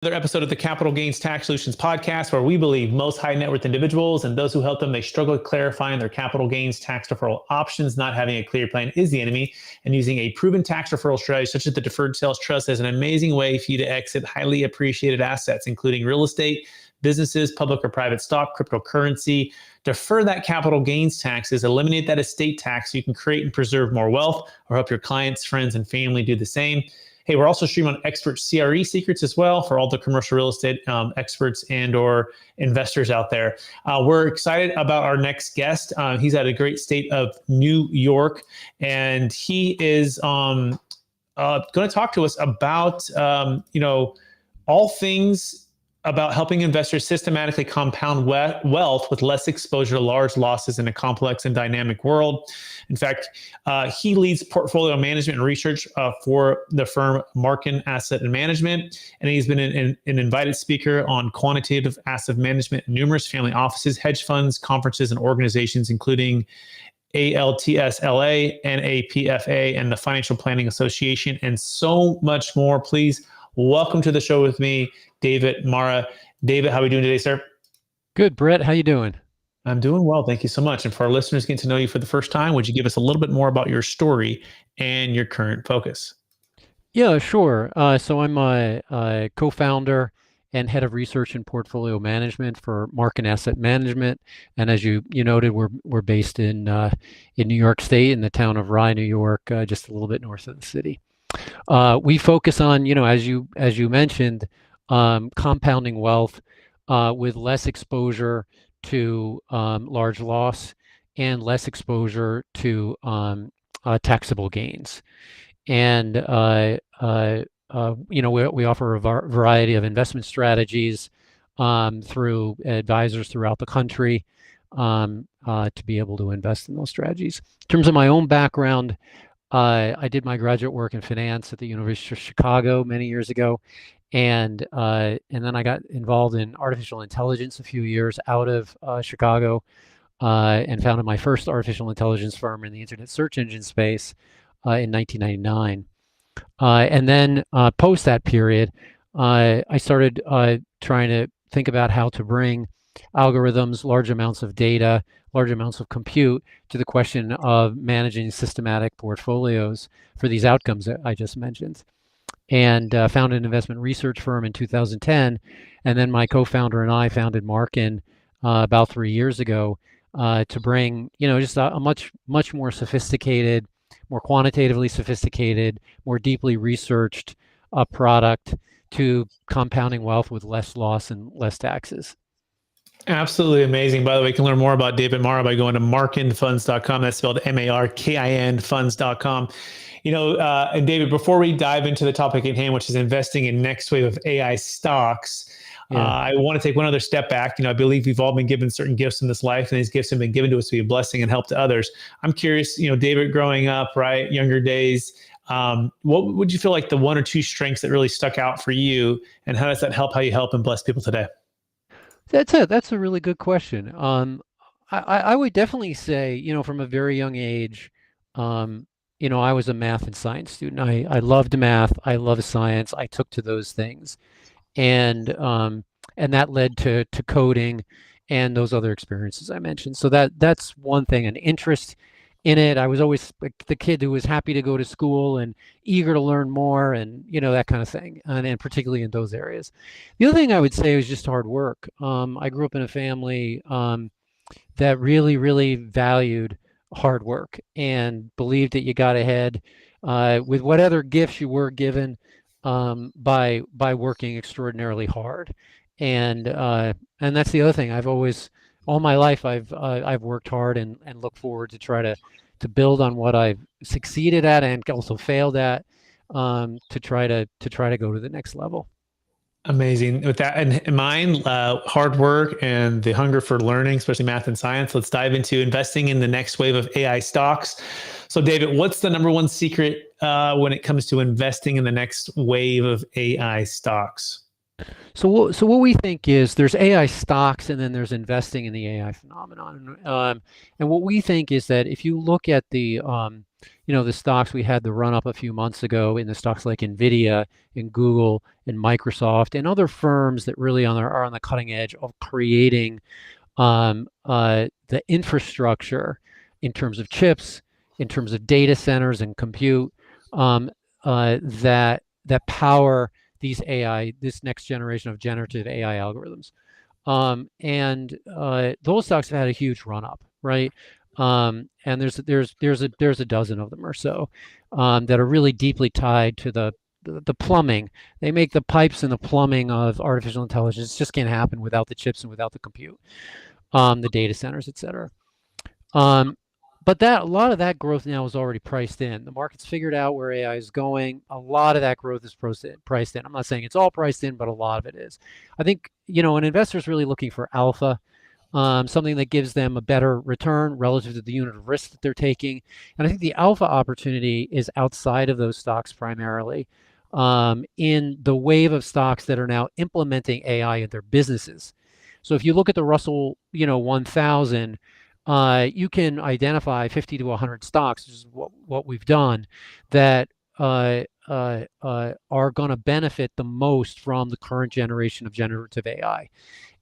Another episode of the Capital Gains Tax Solutions podcast, where we believe most high net worth individuals and those who help them, they struggle with clarifying their capital gains tax deferral options. Not having a clear plan is the enemy, and using a proven tax deferral strategy such as the deferred sales trust is an amazing way for you to exit highly appreciated assets, including real estate, businesses, public or private stock, cryptocurrency. Defer that capital gains taxes, eliminate that estate tax so you can create and preserve more wealth, or help your clients, friends, and family do the same. Hey, we're also streaming on expert CRE secrets as well for all the commercial real estate experts and or investors out there. We're excited about our next guest. He's at a great state of New York, and he is going to talk to us about all things about helping investors systematically compound wealth with less exposure to large losses in a complex and dynamic world. In fact, he leads portfolio management and research for the firm Marra Asset and Management, and he's been an invited speaker on quantitative asset management in numerous family offices, hedge funds, conferences, and organizations, including ALTSLA, NAPFA, and the Financial Planning Association, and so much more. Please welcome to the show with me, David Marra. David, how are we doing today, sir? Good, Brett. How you doing? I'm doing well. Thank you so much. And for our listeners getting to know you for the first time, would you give us a little bit more about your story and your current focus? Yeah, sure. So I'm a co-founder and head of research and portfolio management for Marra Asset Management. And as you noted, we're based in New York State, in the town of Rye, New York, just a little bit north of the city. We focus on, as you mentioned, compounding wealth with less exposure to large loss and less exposure to taxable gains. And we offer a variety of investment strategies through advisors throughout the country to be able to invest in those strategies. In terms of my own background, I did my graduate work in finance at the University of Chicago many years ago, and then I got involved in artificial intelligence a few years out of Chicago, and founded my first artificial intelligence firm in the internet search engine space in 1999. And then post that period, I started trying to think about how to bring algorithms, large amounts of data, large amounts of compute to the question of managing systematic portfolios for these outcomes that I just mentioned. And founded an investment research firm in 2010. And then my co-founder and I founded Marra about 3 years ago to bring, just a much more sophisticated, more quantitatively sophisticated, more deeply researched product to compounding wealth with less loss and less taxes. Absolutely amazing. By the way, you can learn more about David Marra by going to markinfunds.com. That's spelled MARKIN funds.com. And David, before we dive into the topic at hand, which is investing in next wave of AI stocks, I want to take one other step back. I believe we've all been given certain gifts in this life, and these gifts have been given to us to be a blessing and help to others. I'm curious, David, growing up, right, younger days, what would you feel like the one or two strengths that really stuck out for you, and how does that help how you help and bless people today? That's a really good question. I would definitely say, from a very young age, I was a math and science student. I loved math. I loved science. I took to those things, and that led to coding and those other experiences I mentioned. So that's one thing, an interest in it. I was always the kid who was happy to go to school and eager to learn more, and that kind of thing, and particularly in those areas. The other thing I would say was just hard work. I grew up in a family that really, really valued hard work and believed that you got ahead with what other gifts you were given by working extraordinarily hard. And that's the other thing. All my life, I've worked hard and look forward to try to build on what I've succeeded at and also failed at, to try to go to the next level. Amazing. With that in mind, hard work and the hunger for learning, especially math and science, let's dive into investing in the next wave of AI stocks. So, David, what's the number one secret when it comes to investing in the next wave of AI stocks? So what we think is there's AI stocks and then there's investing in the AI phenomenon. And what we think is that if you look at the stocks we had the run up a few months ago in the stocks like Nvidia and Google and Microsoft and other firms that really are on the cutting edge of creating the infrastructure in terms of chips, in terms of data centers and compute um, that power this next generation of generative AI algorithms. And those stocks have had a huge run up, right? And there's a dozen of them or so that are really deeply tied to the plumbing. They make the pipes and the plumbing of artificial intelligence. It just can't happen without the chips and without the compute, the data centers, et cetera. Um, but a lot of that growth now is already priced in. The market's figured out where AI is going. A lot of that growth is priced in. I'm not saying it's all priced in, but a lot of it is. I think, an investor is really looking for alpha, something that gives them a better return relative to the unit of risk that they're taking. And I think the alpha opportunity is outside of those stocks primarily, in the wave of stocks that are now implementing AI in their businesses. So if you look at the Russell, 1000, you can identify 50 to 100 stocks, which is what we've done, that are going to benefit the most from the current generation of generative AI.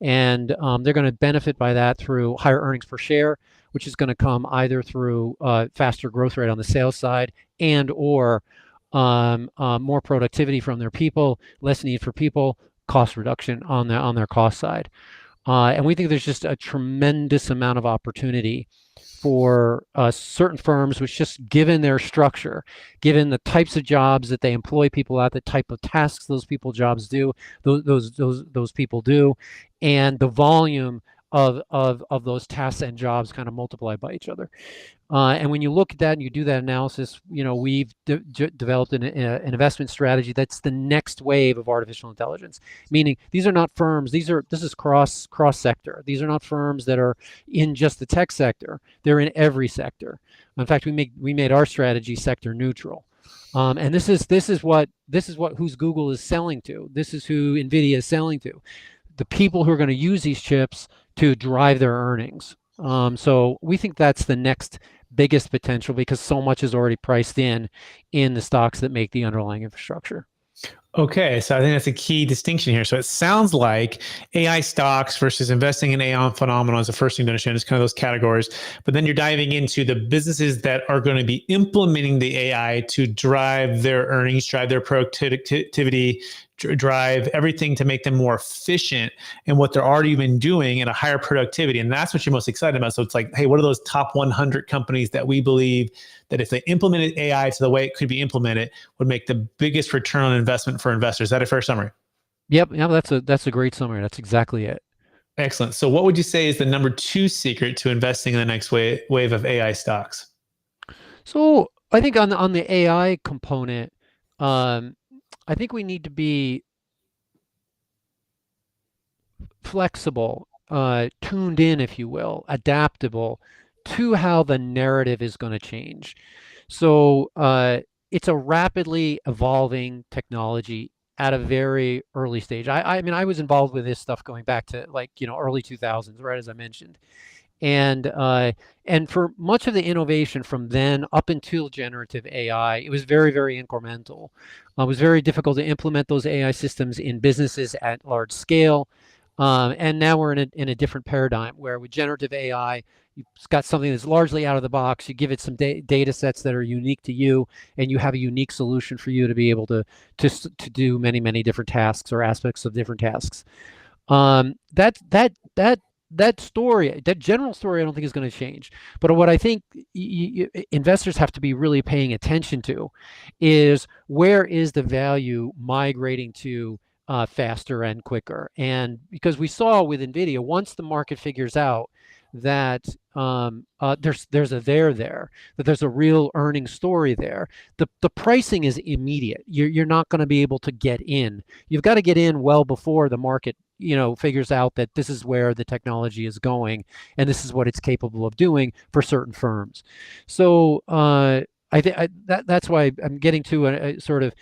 And they're going to benefit by that through higher earnings per share, which is going to come either through faster growth rate on the sales side and or more productivity from their people, less need for people, cost reduction on their cost side. And we think there's just a tremendous amount of opportunity for certain firms, which just given their structure, given the types of jobs that they employ people at, the type of tasks those people do, and the volume of those tasks and jobs kind of multiply by each other. And when you look at that and you do that analysis, we've developed an investment strategy that's the next wave of artificial intelligence. Meaning, these are not firms. This is cross sector. These are not firms that are in just the tech sector. They're in every sector. In fact, we made our strategy sector neutral. And this is what who's Google is selling to. This is who Nvidia is selling to. The people who are going to use these chips to drive their earnings. So we think that's the next biggest potential because so much is already priced in the stocks that make the underlying infrastructure. Okay, so I think that's a key distinction here. So it sounds like AI stocks versus investing in AI phenomena is the first thing to understand. Is kind of those categories, but then you're diving into the businesses that are going to be implementing the AI to drive their earnings, drive their productivity, drive everything to make them more efficient in what they're already been doing at a higher productivity. And that's what you're most excited about. So it's like, hey, what are those top 100 companies that we believe that if they implemented AI to the way it could be implemented would make the biggest return on investment for investors? Is that a fair summary? Yep. Yeah, that's a great summary. That's exactly it. Excellent. So what would you say is the number two secret to investing in the next wave of AI stocks? So I think on the AI component, I think we need to be flexible, tuned in, if you will, adaptable to how the narrative is going to change. So it's a rapidly evolving technology at a very early stage. I mean, I was involved with this stuff going back to early 2000s, right, as I mentioned. And for much of the innovation from then up until generative AI, it was very, very incremental. It was very difficult to implement those AI systems in businesses at large scale. And now we're in a different paradigm where with generative AI, you've got something that's largely out of the box. You give it some data sets that are unique to you, and you have a unique solution for you to be able to do many, many different tasks or aspects of different tasks. That story, that general story, I don't think is going to change. But what I think investors have to be really paying attention to is where is the value migrating to faster and quicker. And because we saw with Nvidia, once the market figures out that there's a there, that there's a real earning story there, the pricing is immediate. You're not going to be able to get in. You've got to get in well before the market figures out that this is where the technology is going and this is what it's capable of doing for certain firms. So I think that's why I'm getting to a sort of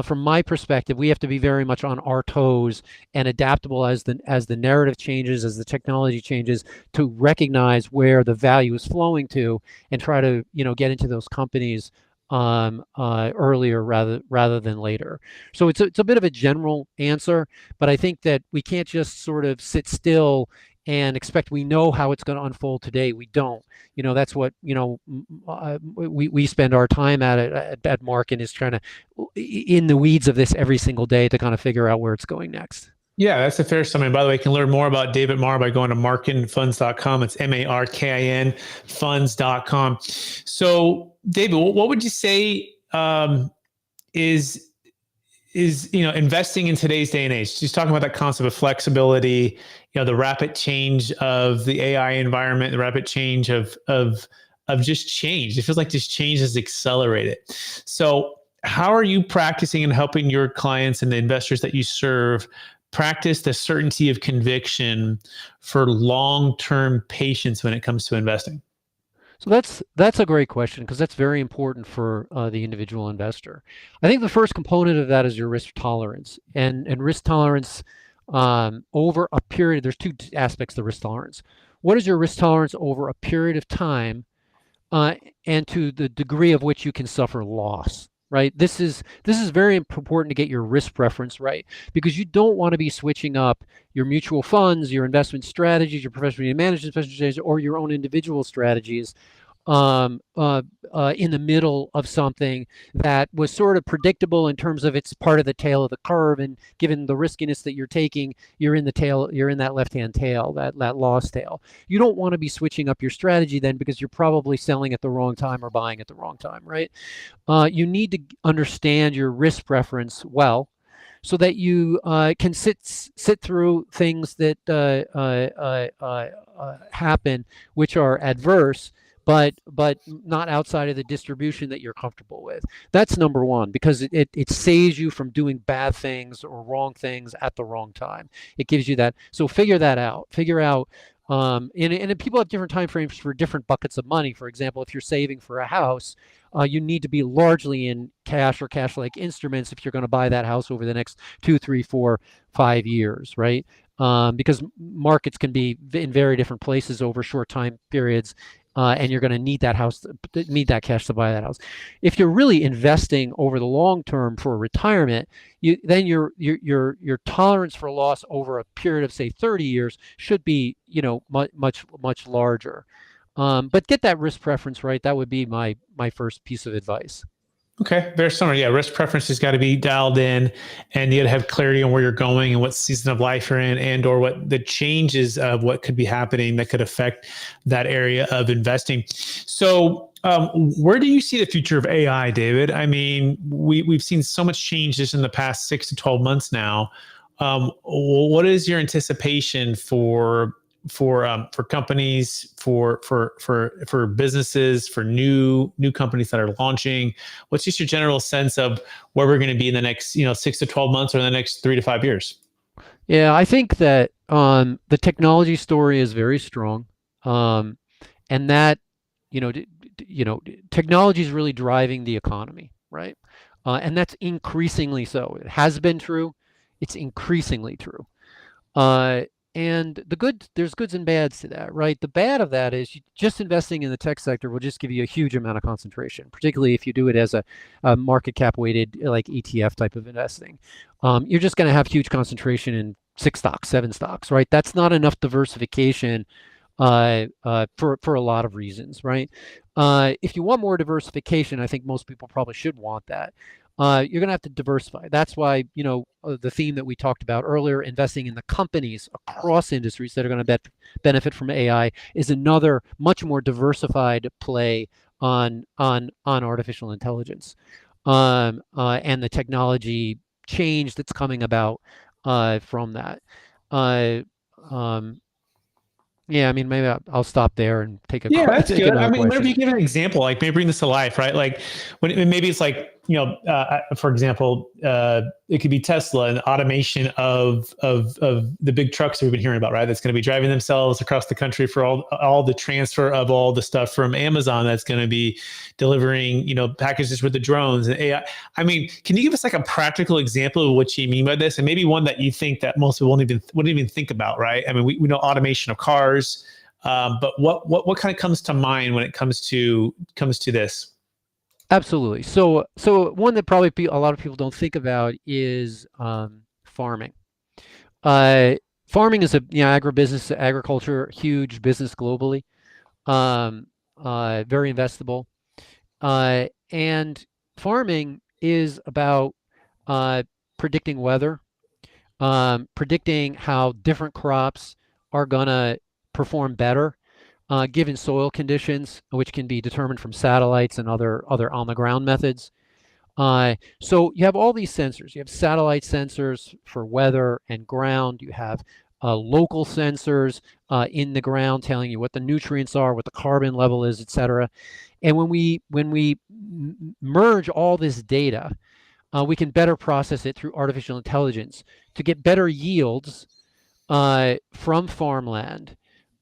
from my perspective, we have to be very much on our toes and adaptable as the narrative changes, as the technology changes, to recognize where the value is flowing to and try to get into those companies earlier rather than later. So it's a bit of a general answer, but I think that we can't just sort of sit still and expect we know how it's going to unfold today. We don't. That's what we spend our time at Mark, and is trying to in the weeds of this every single day to kind of figure out where it's going next. Yeah, that's a fair summary. By the way, you can learn more about David Marra by going to markinfunds.com. It's MARKIN funds.com. So, David, what would you say is investing in today's day and age? Just talking about that concept of flexibility, the rapid change of the AI environment, the rapid change of just change. It feels like this change has accelerated. So, how are you practicing and helping your clients and the investors that you serve practice the certainty of conviction for long-term patience when it comes to investing? So that's a great question, because that's very important for the individual investor. I think the first component of that is your risk tolerance, and risk tolerance over a period. There's two aspects to risk tolerance. What is your risk tolerance over a period of time, and to the degree of which you can suffer loss? Right. This is very important to get your risk preference right, because you don't want to be switching up your mutual funds, your investment strategies, your professionally managed investment strategies, or your own individual strategies in the middle of something that was sort of predictable in terms of it's part of the tail of the curve, and given the riskiness that you're taking, you're in that left-hand tail, that loss tail. You don't want to be switching up your strategy then, because you're probably selling at the wrong time or buying at the wrong time, right? You need to understand your risk preference well, so that you can sit through things that happen which are adverse, but not outside of the distribution that you're comfortable with. That's number one, because it saves you from doing bad things or wrong things at the wrong time. It gives you that. So figure that out. Figure out. And people have different time frames for different buckets of money. For example, if you're saving for a house, you need to be largely in cash or cash-like instruments if you're going to buy that house over the next 2, 3, 4, 5 years, right? Because markets can be in very different places over short time periods, and you're going to need that cash to buy that house. If you're really investing over the long term for retirement, then your tolerance for loss over a period of, say, 30 years should be much larger. But get that risk preference right. That would be my first piece of advice. Okay, very similar. Yeah, risk preference has got to be dialed in, and you got to have clarity on where you're going and what season of life you're in, and or what the changes of what could be happening that could affect that area of investing. So, where do you see the future of AI, David? I mean, we've seen so much change just in the past 6 to 12 months now. What is your anticipation for companies, for businesses, for new companies that are launching? What's just your general sense of where we're going to be in the next 6 to 12 months, or the next 3 to 5 years? Yeah, I think that the technology story is very strong, and that technology is really driving the economy, right? And that's increasingly so. It has been true. It's increasingly true. And there's goods and bads to that, right? The bad of that is just investing in the tech sector will just give you a huge amount of concentration, particularly if you do it as a market cap weighted, like ETF type of investing. You're just going to have huge concentration in 6 stocks, 7 stocks, right? That's not enough diversification for a lot of reasons, right? If you want more diversification, I think most people probably should want that. You're going to have to diversify. That's why, the theme that we talked about earlier, investing in the companies across industries that are going to benefit from AI, is another much more diversified play on artificial intelligence, and the technology change that's coming about from that. Yeah, I mean, maybe I'll stop there and take Yeah, that's take good. I another mean, question. maybe give an example, like maybe bring this to life, right? Like maybe it's like for example, it could be Tesla and automation of the big trucks we've been hearing about, right? That's going to be driving themselves across the country for all the transfer of all the stuff from Amazon. That's going to be delivering, packages with the drones and AI. I mean, can you give us like a practical example of what you mean by this, and maybe one that you think that most people wouldn't even think about, right? I mean, we know automation of cars, but what kind of comes to mind when it comes to this? Absolutely. So one that probably a lot of people don't think about is farming. Uh, Farming is agribusiness, agriculture, huge business globally, very investable. And farming is about predicting weather, predicting how different crops are going to perform better given soil conditions, which can be determined from satellites and other on-the-ground methods. So you have all these sensors. You have satellite sensors for weather and ground. You have local sensors in the ground telling you what the nutrients are, what the carbon level is, etc. And when we merge all this data, we can better process it through artificial intelligence to get better yields from farmland,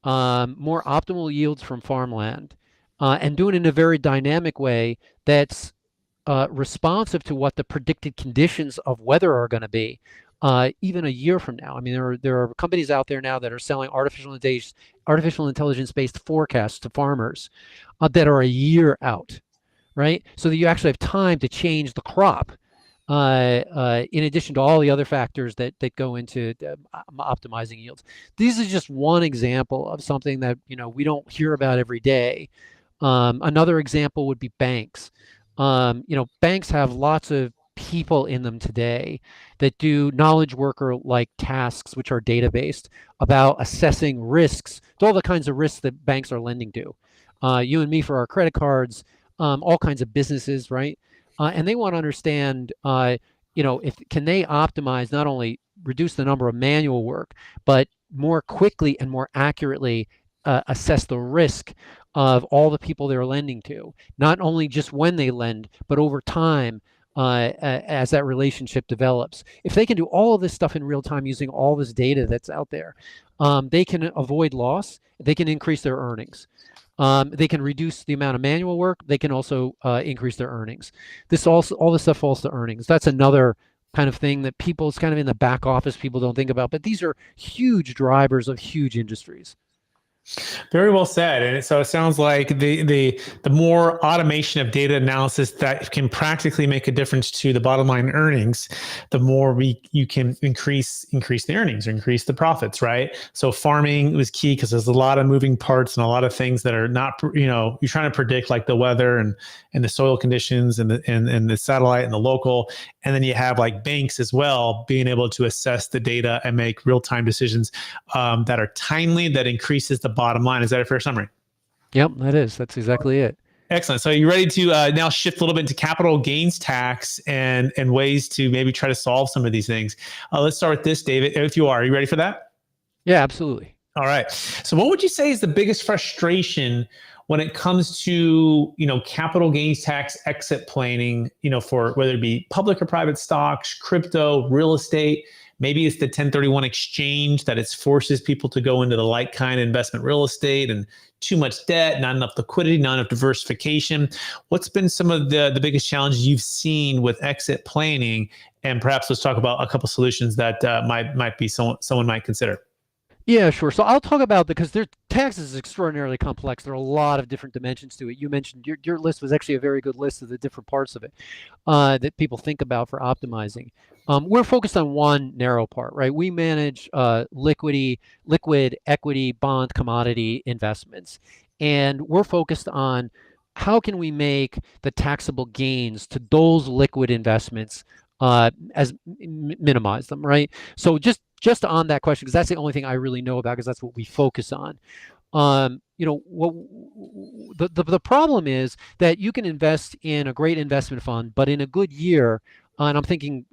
more optimal yields from farmland, and do it in a very dynamic way that's responsive to what the predicted conditions of weather are going to be, even a year from now. I mean, there are companies out there now that are selling artificial intelligence-based forecasts to farmers that are a year out, right? So that you actually have time to change the crop. In addition to all the other factors that go into optimizing yields. These is just one example of something that we don't hear about every day. Another example would be banks. Banks have lots of people in them today that do knowledge worker like tasks, which are data based, about assessing risks, to all the kinds of risks that banks are lending to. You and me for our credit cards, all kinds of businesses, right? And they want to understand, if can they optimize, not only reduce the number of manual work, but more quickly and more accurately assess the risk of all the people they're lending to, not only just when they lend, but over time as that relationship develops. If they can do all of this stuff in real time using all this data that's out there, they can avoid loss. They can increase their earnings. They can reduce the amount of manual work. They can also increase their earnings. All this stuff falls to earnings. That's another kind of thing that it's kind of in the back office, people don't think about, but these are huge drivers of huge industries. Very well said. And so it sounds like the more automation of data analysis that can practically make a difference to the bottom line earnings, the more you can increase the earnings or increase the profits, right? So farming was key because there's a lot of moving parts and a lot of things that are not, you're trying to predict like the weather and the soil conditions and the satellite and the local. And then you have like banks as well, being able to assess the data and make real-time decisions that are timely, that increases the bottom line. Is that a fair summary? Yep, that's exactly it. Excellent. So are you ready to now shift a little bit into capital gains tax and ways to maybe try to solve some of these things? Let's start with this, David. If you are you ready for that? Yeah, absolutely. All right. So what would you say is the biggest frustration when it comes to, capital gains tax exit planning, for whether it be public or private stocks, crypto, real estate? Maybe it's the 1031 exchange that it forces people to go into the like kind of investment real estate, and too much debt, not enough liquidity, not enough diversification. What's been some of the biggest challenges you've seen with exit planning? And perhaps let's talk about a couple solutions that might be someone might consider. Yeah, sure. So I'll talk about because their tax is extraordinarily complex. There are a lot of different dimensions to it. You mentioned your list was actually a very good list of the different parts of it that people think about for optimizing. We're focused on one narrow part, right? We manage liquid equity, bond, commodity investments, and we're focused on how can we make the taxable gains to those liquid investments minimize them, right? So just on that question, because that's the only thing I really know about, because that's what we focus on. The problem is that you can invest in a great investment fund, but in a good year, and I'm thinking,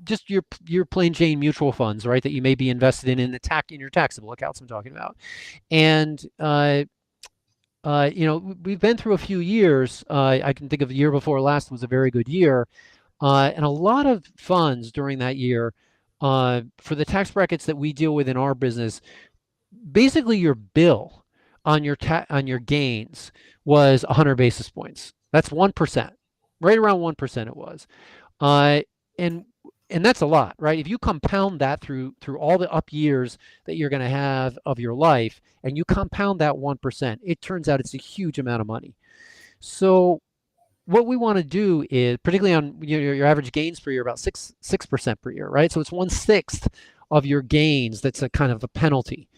just your plain Jane mutual funds, right, that you may be invested in your taxable accounts I'm talking about, and we've been through a few years. I can think of the year before last was a very good year. And a lot of funds during that year, for the tax brackets that we deal with in our business, basically your bill on your gains was 100 basis points. That's 1%, right around 1% it was. Uh, and and that's a lot, right? If you compound that through all the up years that you're going to have of your life, and you compound that 1%, it turns out it's a huge amount of money. So what we want to do is, particularly on your average gains per year, about 6% per year, right? So it's 1/6 of your gains. That's a kind of a penalty.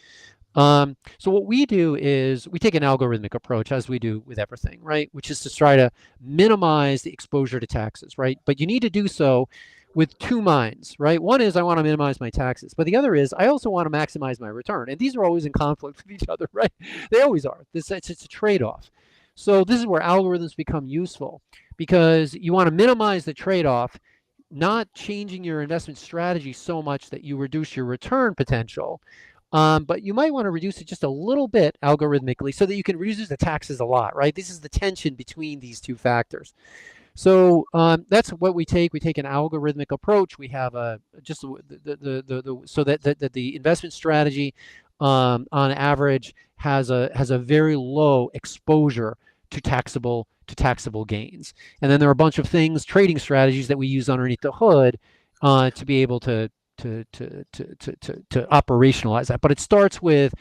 So what we do is we take an algorithmic approach, as we do with everything, right? Which is to try to minimize the exposure to taxes, right? But you need to do so with two minds, right? One is I want to minimize my taxes, but the other is I also want to maximize my return. And these are always in conflict with each other, right? They always are. It's a trade-off. So this is where algorithms become useful, because you want to minimize the trade-off, not changing your investment strategy so much that you reduce your return potential. But you might want to reduce it just a little bit algorithmically so that you can reduce the taxes a lot, right? This is the tension between these two factors. So that's what we take. We take an algorithmic approach. We have just so that the investment strategy on average has a very low exposure to taxable gains. And then there are a bunch of things, trading strategies that we use underneath the hood to be able to operationalize that. But it starts with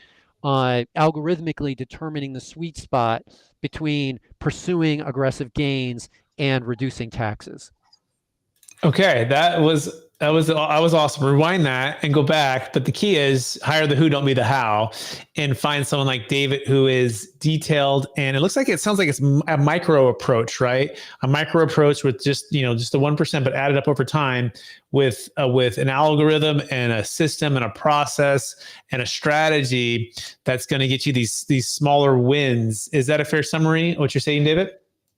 algorithmically determining the sweet spot between pursuing aggressive gains and reducing taxes. Okay, that was awesome. Rewind that and go back. But the key is hire the who, don't be the how, and find someone like David who is detailed. And it sounds like it's a micro approach, right? A micro approach with just the 1%, but added up over time with an algorithm and a system and a process and a strategy that's going to get you these smaller wins. Is that a fair summary of what you're saying, David?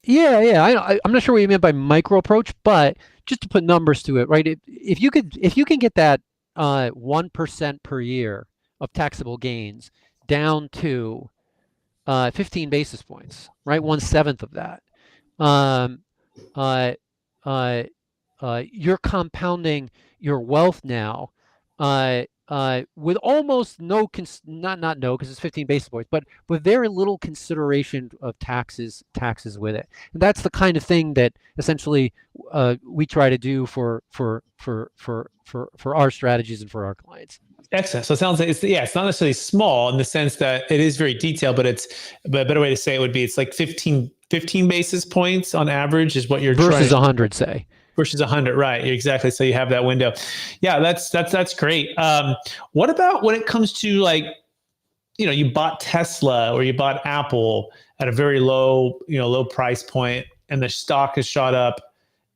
Yeah. I'm not sure what you meant by micro approach, but just to put numbers to it, right? If you can get that 1% per year of taxable gains down to 15 basis points, right? 1/7 of that. Um, uh, you're compounding your wealth now with almost no, not no, because it's 15 basis points, but with very little consideration of taxes with it. And that's the kind of thing that essentially we try to do for our strategies and for our clients. Excellent. So it sounds like it's not necessarily small in the sense that it is very detailed, but a better way to say it would be it's like 15 basis points on average is what you're versus 100, say. Versus 100, right? Exactly. So you have that window. Yeah, that's great. What about when it comes to you bought Tesla or you bought Apple at a very low price point, and the stock has shot up,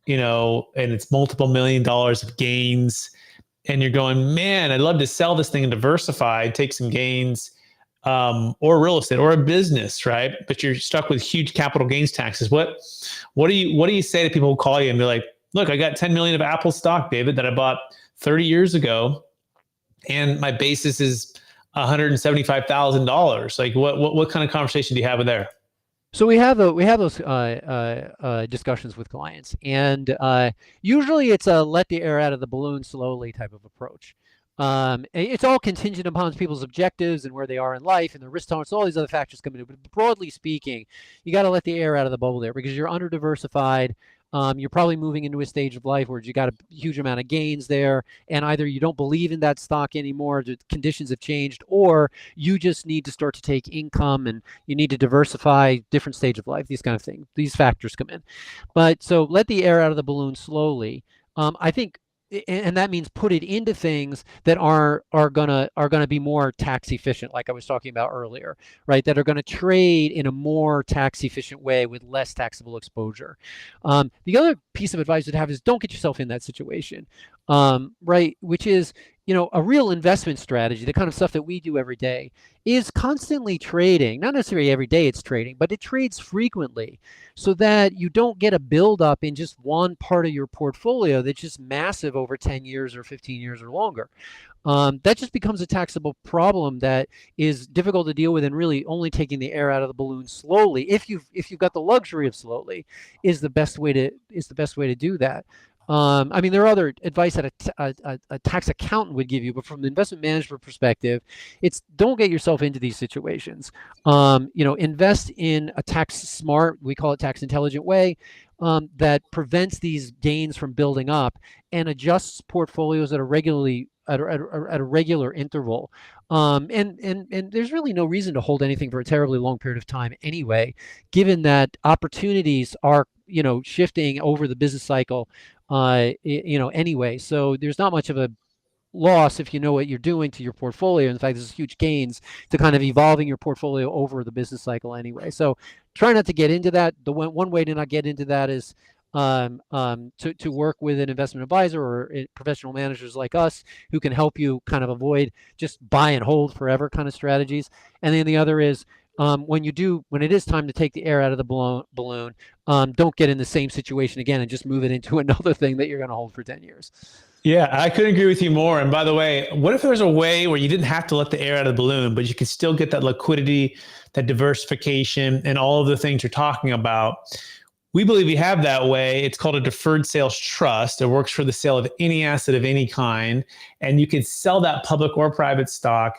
and it's multiple $1 million of gains, and you're going, man, I'd love to sell this thing and diversify, take some gains, or real estate or a business, right? But you're stuck with huge capital gains taxes. What do you say to people who call you and be like, look, I got 10 million of Apple stock, David, that I bought 30 years ago, and my basis is $175,000. Like, what kind of conversation do you have with there? So we have those discussions with clients, and usually it's a let the air out of the balloon slowly type of approach. It's all contingent upon people's objectives and where they are in life and their risk tolerance. All these other factors come into it. But broadly speaking, you got to let the air out of the bubble there because you're under diversified. You're probably moving into a stage of life where you got a huge amount of gains there, and either you don't believe in that stock anymore, the conditions have changed, or you just need to start to take income and you need to diversify, different stage of life, these kind of things. These factors come in. But so let the air out of the balloon slowly. I think, and that means put it into things that are gonna be more tax efficient, like I was talking about earlier, right? That are going to trade in a more tax efficient way with less taxable exposure. The other piece of advice I'd have is don't get yourself in that situation, right? Which is a real investment strategy, the kind of stuff that we do every day, is constantly trading. Not necessarily every day it's trading, but it trades frequently so that you don't get a buildup in just one part of your portfolio that's just massive over 10 years or 15 years or longer. That just becomes a taxable problem that is difficult to deal with, and really only taking the air out of the balloon slowly, if you've got the luxury of slowly, is the best way to do that. I mean, there are other advice that a tax accountant would give you, but from the investment management perspective, it's don't get yourself into these situations. Invest in a tax smart, we call it tax intelligent way, that prevents these gains from building up and adjusts portfolios at a regular interval. And there's really no reason to hold anything for a terribly long period of time anyway, given that opportunities are shifting over the business cycle anyway. So there's not much of a loss if you know what you're doing to your portfolio. In fact, there's huge gains to kind of evolving your portfolio over the business cycle anyway. So try not to get into that. The one way to not get into that is to work with an investment advisor or professional managers like us who can help you kind of avoid just buy and hold forever kind of strategies. And then the other is when it is time to take the air out of the balloon, don't get in the same situation again and just move it into another thing that you're going to hold for 10 years. Yeah, I couldn't agree with you more. And by the way, what if there was a way where you didn't have to let the air out of the balloon, but you could still get that liquidity, that diversification, and all of the things you're talking about? We believe we have that way. It's called a deferred sales trust. It works for the sale of any asset of any kind. And you can sell that public or private stock,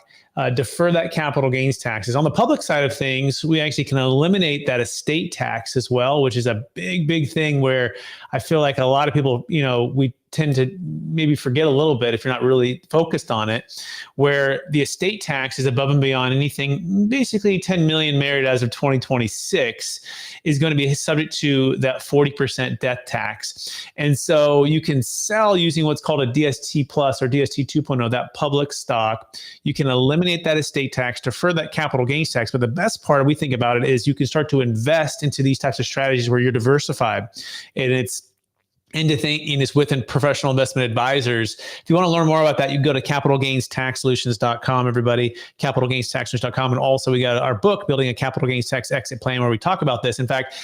defer that capital gains taxes. On the public side of things, we actually can eliminate that estate tax as well, which is a big, big thing where I feel like a lot of people, we tend to maybe forget a little bit if you're not really focused on it, where the estate tax is above and beyond anything. Basically 10 million married as of 2026 is going to be subject to that 40% death tax. And so you can sell using what's called a DST plus or DST 2.0, that public stock. You can eliminate that estate tax, defer that capital gains tax. But the best part we think about it is you can start to invest into these types of strategies where you're diversified. And it's within professional investment advisors. If you want to learn more about that, you can go to capitalgainstaxsolutions.com, everybody, capitalgainstaxsolutions.com. And also we got our book, Building a Capital Gains Tax Exit Plan, where we talk about this. In fact,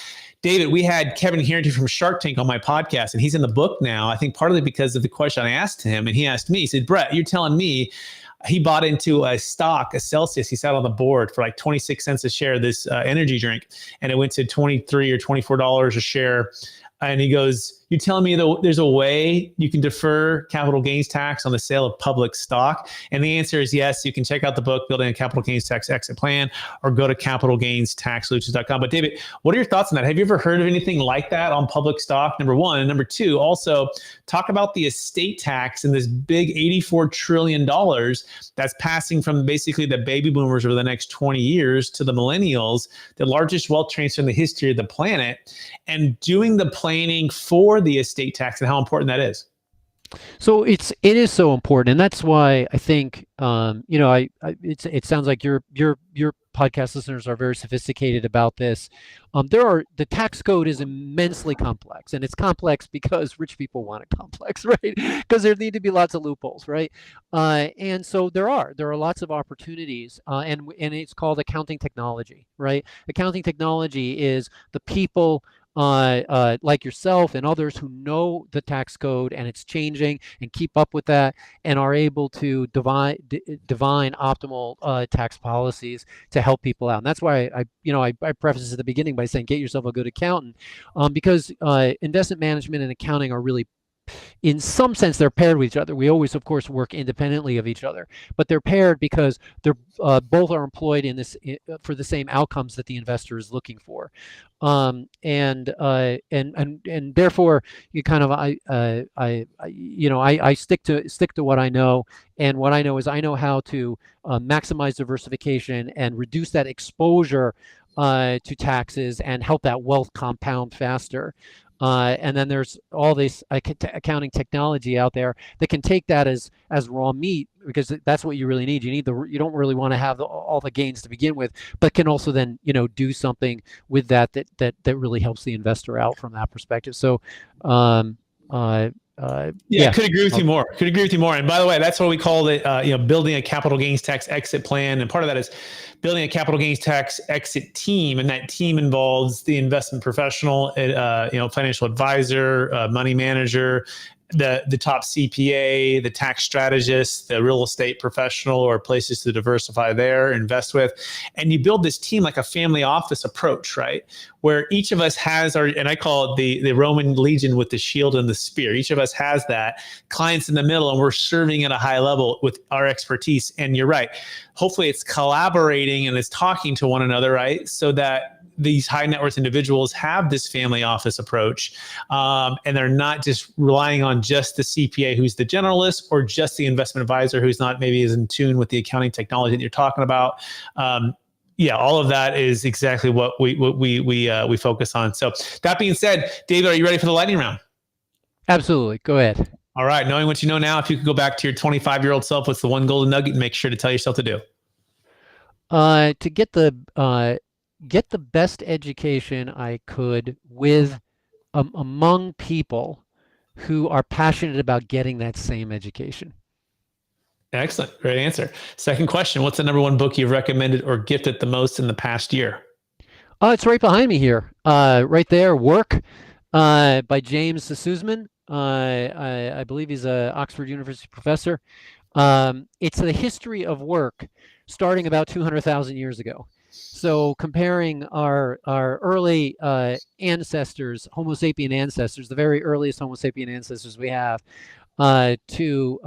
David, we had Kevin Harrington from Shark Tank on my podcast, and he's in the book now, I think partly because of the question I asked him. And he asked me, he said, Brett, you're telling me he bought into a stock, a Celsius. He sat on the board for like 26 cents a share, this energy drink, and it went to $23 or $24 a share. And he goes, you're telling me that there's a way you can defer capital gains tax on the sale of public stock? And the answer is yes. You can check out the book, Building a Capital Gains Tax Exit Plan, or go to capitalgainstaxsolutions.com. But David, what are your thoughts on that? Have you ever heard of anything like that on public stock, number one? And number two, also talk about the estate tax and this big $84 trillion that's passing from basically the baby boomers over the next 20 years to the millennials, the largest wealth transfer in the history of the planet, and doing the planning for the estate tax and how important that is. So it is so important, and that's why I think it sounds like your podcast listeners are very sophisticated about this. The tax code is immensely complex, and it's complex because rich people want it complex, right? Because there need to be lots of loopholes, right? And so there are lots of opportunities, and it's called accounting technology, right? Accounting technology is the people like yourself and others who know the tax code and it's changing and keep up with that and are able to divine optimal tax policies to help people out. And that's why I preface this at the beginning by saying get yourself a good accountant, because investment management and accounting are really, in some sense, they're paired with each other. We always, of course, work independently of each other, but they're paired because they're both are employed in this for the same outcomes that the investor is looking for, and therefore you kind of I stick to what I know, and what I know is I know how to maximize diversification and reduce that exposure to taxes and help that wealth compound faster. And then there's all this accounting technology out there that can take that as raw meat, because that's what you really need. You don't really want to have all the gains to begin with, but can also then do something with that really helps the investor out from that perspective. So Yeah, could agree with you more. Could agree with you more. And by the way, that's what we call it, building a capital gains tax exit plan. And part of that is building a capital gains tax exit team. And that team involves the investment professional, financial advisor, money manager, the top CPA, the tax strategist, the real estate professional, or places to diversify there, invest with. And you build this team like a family office approach, right? Where each of us has and I call it the Roman legion with the shield and the spear. Each of us has that, clients in the middle, and we're serving at a high level with our expertise. And you're right. Hopefully it's collaborating and it's talking to one another, right? So that these high net worth individuals have this family office approach, and they're not just relying on just the CPA who's the generalist, or just the investment advisor who's not maybe as in tune with the accounting technology that you're talking about. All of that is exactly what we focus on. So that being said, David, are you ready for the lightning round? Absolutely. Go ahead. All right. Knowing what you know now, if you could go back to your 25-year-old self, what's the one golden nugget and make sure to tell yourself to do? To get the best education I could with among people who are passionate about getting that same education. Excellent. Great answer. Second question. What's the number one book you've recommended or gifted the most in the past year? It's right behind me here. Right there. Work by James Sussman. I believe he's an Oxford University professor. It's the history of work starting about 200,000 years ago. So comparing our early ancestors, Homo sapien ancestors, the very earliest Homo sapien ancestors we have, to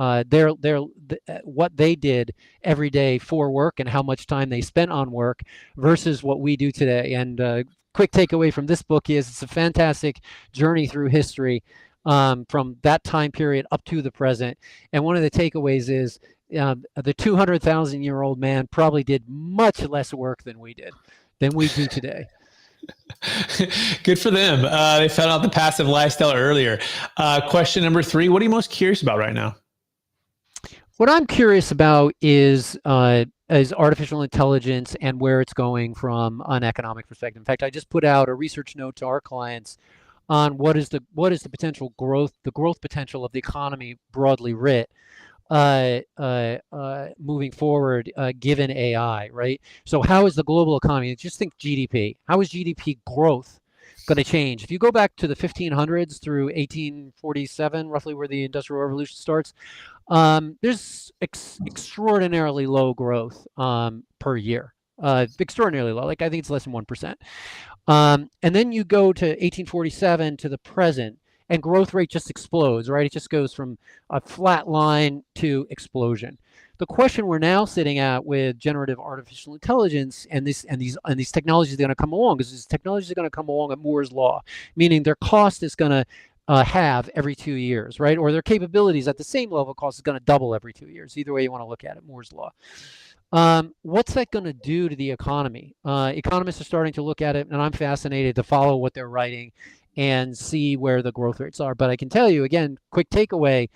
what they did every day for work and how much time they spent on work versus what we do today. And quick takeaway from this book is it's a fantastic journey through history from that time period up to the present. And one of the takeaways is the 200,000-year-old man probably did much less work than we do today. Good for them. They found out the passive lifestyle earlier. Question number 3, what are you most curious about right now? What I'm curious about is artificial intelligence and where it's going from an economic perspective. In fact, I just put out a research note to our clients on what is the potential growth, the growth potential of the economy broadly writ, moving forward, given AI, right? So how is the global economy? Just think GDP. How is GDP growth going to change? If you go back to the 1500s through 1847, roughly where the Industrial Revolution starts, there's extraordinarily low growth per year. Extraordinarily low. Like I think it's less than 1%. And then you go to 1847 to the present, and growth rate just explodes, right? It just goes from a flat line to explosion. The question we're now sitting at with generative artificial intelligence and these technologies are going to come along, because these technologies are going to come along at Moore's law, meaning their cost is going to halve every 2 years, right? Or their capabilities at the same level of cost is going to double every 2 years. Either way you want to look at it, Moore's law. What's that going to do to the economy? Economists are starting to look at it, and I'm fascinated to follow what they're writing and see where the growth rates are. But I can tell you, again, quick takeaway,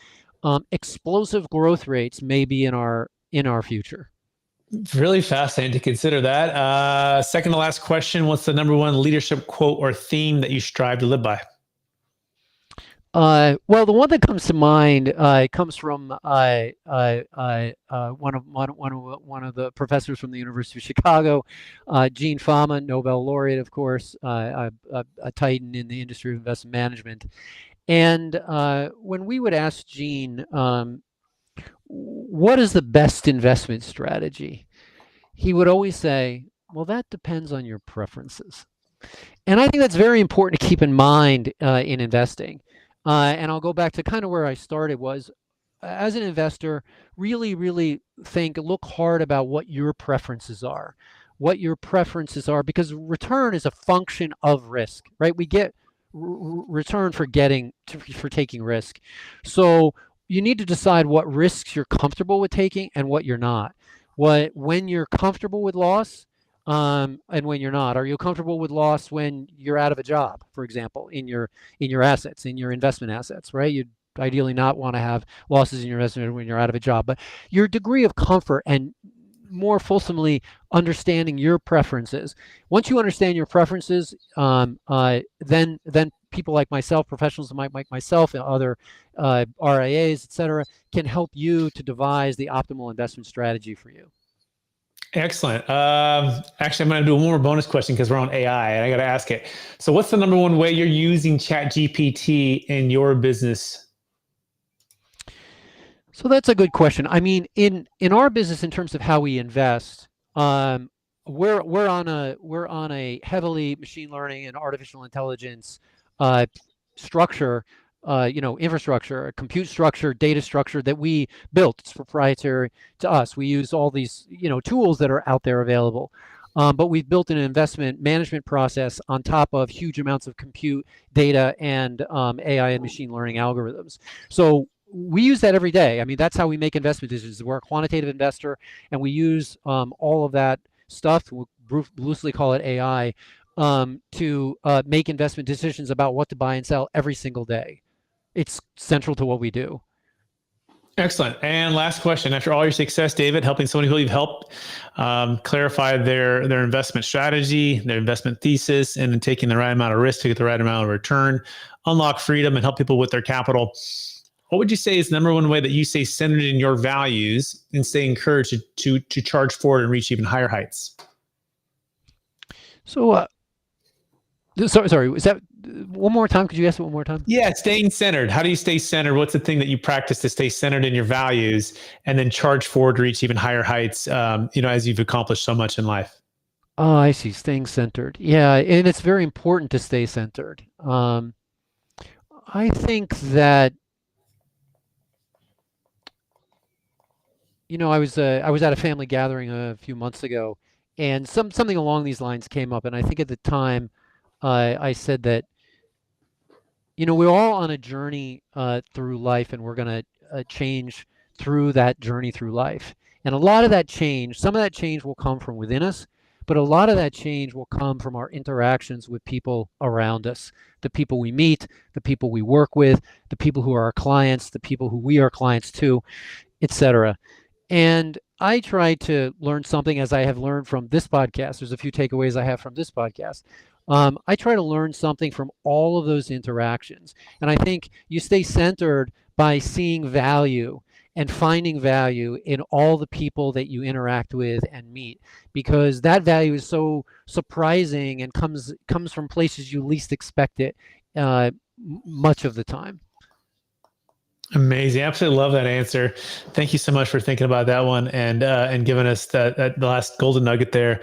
explosive growth rates may be in our future. Really fascinating to consider that. Second to last question, what's the number one leadership quote or theme that you strive to live by? Well, the one that comes to mind comes from one of the professors from the University of Chicago, Gene Fama, Nobel laureate, of course, a titan in the industry of investment management. And when we would ask Gene, what is the best investment strategy? He would always say, well, that depends on your preferences. And I think that's very important to keep in mind in investing. And I'll go back to kind of where I started was, as an investor, really, really look hard about what your preferences are. Because return is a function of risk, right? We get return for taking risk. So you need to decide what risks you're comfortable with taking and what you're not. When you're comfortable with loss, and when you're not. Are you comfortable with loss when you're out of a job, for example, in your assets, in your investment assets, right? You'd ideally not want to have losses in your investment when you're out of a job, but your degree of comfort and more fulsomely understanding your preferences. Once you understand your preferences, then people like myself, professionals like myself, and other RIAs, et cetera, can help you to devise the optimal investment strategy for you. Excellent. Actually, I'm going to do one more bonus question because we're on AI and I got to ask it. So what's the number one way you're using ChatGPT in your business? So that's a good question. I mean, in our business, in terms of how we invest, we're on a heavily machine learning and artificial intelligence structure, infrastructure, a compute structure, data structure that we built. It's proprietary to us. We use all these tools that are out there available. But we've built an investment management process on top of huge amounts of compute data and AI and machine learning algorithms. So we use that every day. I mean, that's how we make investment decisions. We're a quantitative investor, and we use all of that stuff, we'll loosely call it AI, to make investment decisions about what to buy and sell every single day. It's central to what we do. Excellent. And last question, after all your success, David, helping somebody who you've helped clarify their investment strategy, their investment thesis, and then taking the right amount of risk to get the right amount of return, unlock freedom, and help people with their capital, what would you say is the number one way that you stay centered in your values and stay encouraged to charge forward and reach even higher heights? So, sorry, is that one more time? Could you ask it one more time? Yeah, staying centered. How do you stay centered? What's the thing that you practice to stay centered in your values and then charge forward to reach even higher heights, as you've accomplished so much in life? Oh, I see. Staying centered. Yeah, and it's very important to stay centered. I think that I was at a family gathering a few months ago, and something along these lines came up, and I think at the time I said that we're all on a journey through life, and we're going to change through that journey through life. And a lot of that change, some of that change will come from within us, but a lot of that change will come from our interactions with people around us, the people we meet, the people we work with, the people who are our clients, the people who we are clients to, etc. And I try to learn something, as I have learned from this podcast. There's a few takeaways I have from this podcast. I try to learn something from all of those interactions. And I think you stay centered by seeing value and finding value in all the people that you interact with and meet, because that value is so surprising and comes from places you least expect it much of the time. Amazing. Absolutely love that answer. Thank you so much for thinking about that one and giving us the last golden nugget there.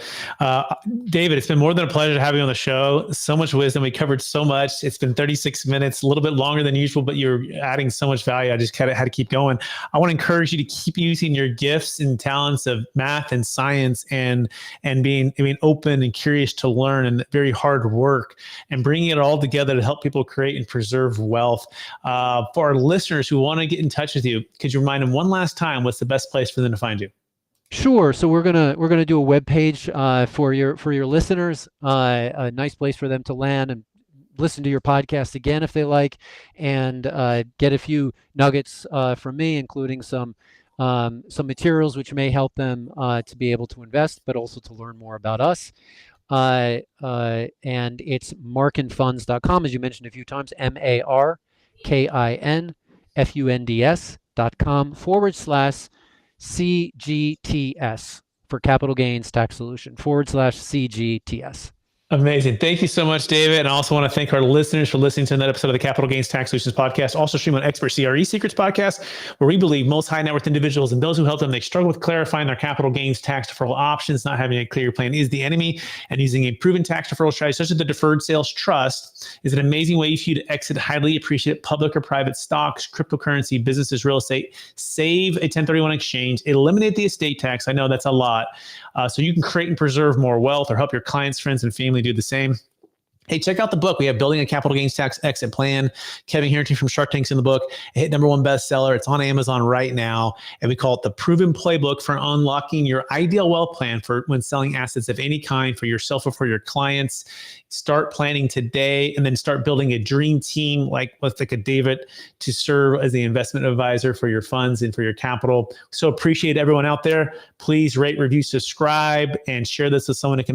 David, it's been more than a pleasure to have you on the show. So much wisdom. We covered so much. It's been 36 minutes, a little bit longer than usual, but you're adding so much value. I just kind of had to keep going. I want to encourage you to keep using your gifts and talents of math and science and being open and curious to learn and very hard work and bringing it all together to help people create and preserve wealth. For our listeners who want to get in touch with you, could you remind them one last time what's the best place for them to find you? Sure. So we're gonna do a web page for your listeners, a nice place for them to land and listen to your podcast again if they like, and get a few nuggets from me, including some materials which may help them to be able to invest, but also to learn more about us. And it's markinfunds.com, as you mentioned a few times, markinfunds.com/CGTS for capital gains tax solution /CGTS. Amazing. Thank you so much, David. And I also want to thank our listeners for listening to another episode of the Capital Gains Tax Solutions podcast, also stream on Expert CRE Secrets podcast, where we believe most high net worth individuals and those who help them, they struggle with clarifying their capital gains tax deferral options. Not having a clear plan is the enemy, and using a proven tax deferral strategy such as the deferred sales trust is an amazing way for you to exit highly appreciated public or private stocks, cryptocurrency, businesses, real estate, save a 1031 exchange, eliminate the estate tax. I know that's a lot. So you can create and preserve more wealth or help your clients, friends, and family do the same. Hey, check out the book. We have Building a Capital Gains Tax Exit Plan. Kevin Harrington from Shark Tank's in the book. A hit #1 bestseller. It's on Amazon right now. And we call it the proven playbook for unlocking your ideal wealth plan for when selling assets of any kind for yourself or for your clients. Start planning today and then start building a dream team like a David to serve as the investment advisor for your funds and for your capital. So appreciate everyone out there. Please rate, review, subscribe, and share this with someone that can make